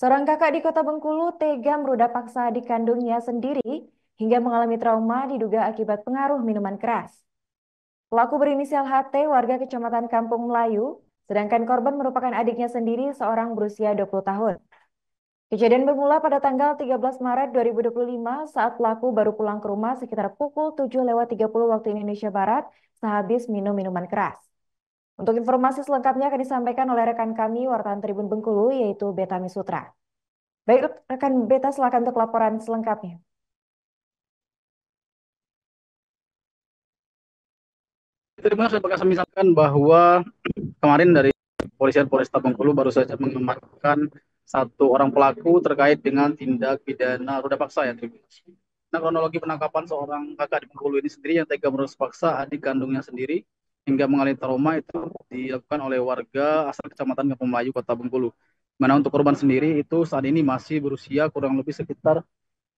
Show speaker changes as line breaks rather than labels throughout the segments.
Seorang kakak di Kota Bengkulu tega meruda paksa adik kandungnya sendiri hingga mengalami trauma diduga akibat pengaruh minuman keras. Pelaku berinisial HT warga Kecamatan Kampung Melayu, sedangkan korban merupakan adiknya sendiri seorang berusia 20 tahun. Kejadian bermula pada tanggal 13 Maret 2025 saat pelaku baru pulang ke rumah sekitar pukul 7.30 waktu Indonesia Barat sehabis minum minuman keras. Untuk informasi selengkapnya akan disampaikan oleh rekan kami wartawan Tribun Bengkulu yaitu Betami Sutra. Baik, rekan Beta, silakan untuk laporan selengkapnya.
Terima kasih saya misalkan bahwa kemarin dari Polisian Polresta Bengkulu baru saja mengamankan satu orang pelaku terkait dengan tindak pidana ruda paksa ya. Nah, kronologi penangkapan seorang kakak di Bengkulu ini sendiri yang tega meruda paksa adik kandungnya sendiri hingga mengalami trauma itu dilakukan oleh warga asal Kecamatan Kampung Melayu, Kota Bengkulu. Mana untuk korban sendiri itu saat ini masih berusia kurang lebih sekitar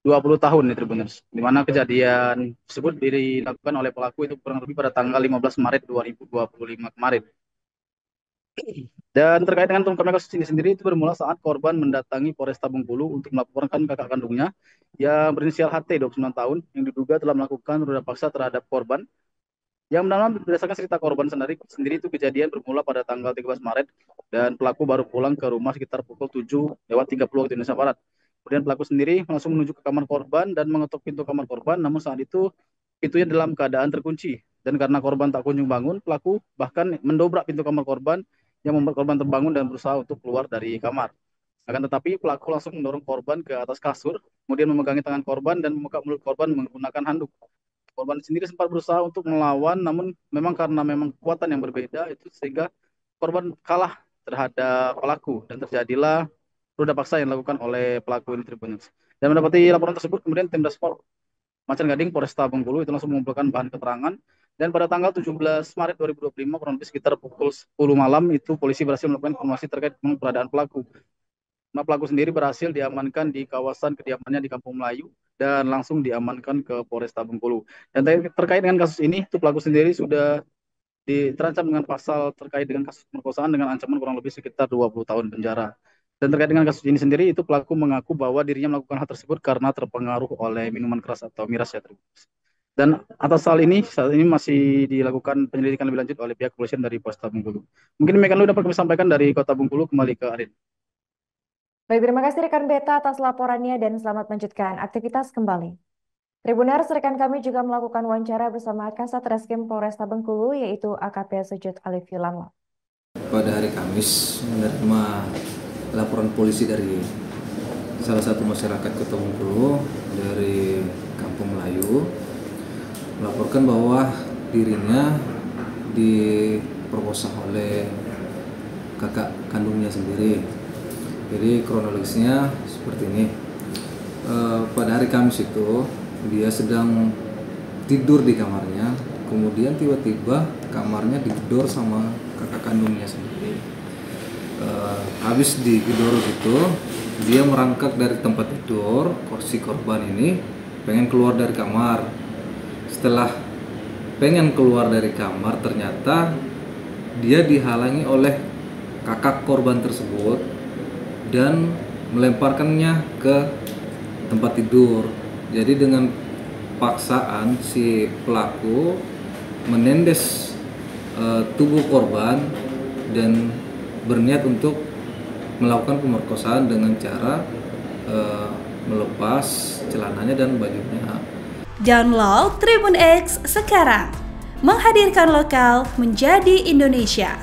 20 tahun nih Tribuners, di mana kejadian tersebut dilakukan oleh pelaku itu kurang lebih pada tanggal 15 Maret 2025 kemarin. Dan terkait dengan pengungkapan kasus ini sendiri itu bermula saat korban mendatangi Polresta Bengkulu untuk melaporkan kakak kandungnya yang berinisial HT 29 tahun yang diduga telah melakukan ruda paksa terhadap korban. Yang mendalam berdasarkan cerita korban sendiri itu kejadian bermula pada tanggal 13 Maret dan pelaku baru pulang ke rumah sekitar pukul 7.30 waktu Indonesia Barat. Kemudian pelaku sendiri langsung menuju ke kamar korban dan mengetuk pintu kamar korban, namun saat itu pintunya dalam keadaan terkunci. Dan karena korban tak kunjung bangun, pelaku bahkan mendobrak pintu kamar korban yang membuat korban terbangun dan berusaha untuk keluar dari kamar. Akan tetapi pelaku langsung mendorong korban ke atas kasur, kemudian memegangi tangan korban dan membuka mulut korban menggunakan handuk. Korban sendiri sempat berusaha untuk melawan, namun memang kekuatan yang berbeda itu sehingga korban kalah terhadap pelaku dan terjadilah ruda paksa yang dilakukan oleh pelaku ini Tribuners. Dan mendapati laporan tersebut, kemudian tim Daspor Macan Gading Polresta Bengkulu itu langsung mengumpulkan bahan keterangan dan pada tanggal 17 Maret 2025 kurang lebih sekitar pukul 10 malam itu polisi berhasil melakukan informasi terkait dengan keberadaan pelaku. Nah, pelaku sendiri berhasil diamankan di kawasan kediamannya di Kampung Melayu dan langsung diamankan ke Polresta Bengkulu. Dan terkait dengan kasus ini, itu pelaku sendiri sudah terancam dengan pasal terkait dengan kasus pemerkosaan dengan ancaman kurang lebih sekitar 20 tahun penjara. Dan terkait dengan kasus ini sendiri, itu pelaku mengaku bahwa dirinya melakukan hal tersebut karena terpengaruh oleh minuman keras atau miras ya. Dan atas hal ini, saat ini masih dilakukan penyelidikan lebih lanjut oleh pihak kepolisian dari Polresta Bengkulu. Mungkin demikian dulu dapat kami sampaikan dari Kota Bengkulu, kembali ke Arin.
Baik, terima kasih rekan Beta atas laporannya dan selamat melanjutkan aktivitas kembali. Tribuners, rekan kami juga melakukan wawancara bersama Kasat Reskrim Polresta Bengkulu yaitu AKP Sujud Alifi Lama.
Pada hari Kamis menerima laporan polisi dari salah satu masyarakat Kota Bengkulu dari Kampung Melayu melaporkan bahwa dirinya diperkosa oleh kakak kandungnya sendiri. Jadi kronologisnya seperti ini. Pada hari Kamis itu dia sedang tidur di kamarnya, kemudian tiba-tiba kamarnya digedor sama kakak kandungnya sendiri. Habis digedor gitu, dia merangkak dari tempat tidur, si korban ini pengen keluar dari kamar. Setelah pengen keluar dari kamar, ternyata dia dihalangi oleh kakak korban tersebut dan melemparkannya ke tempat tidur. Jadi dengan paksaan si pelaku menendes tubuh korban dan berniat untuk melakukan pemerkosaan dengan cara melepas celananya dan bajunya.
Download Tribun X sekarang, menghadirkan lokal menjadi Indonesia.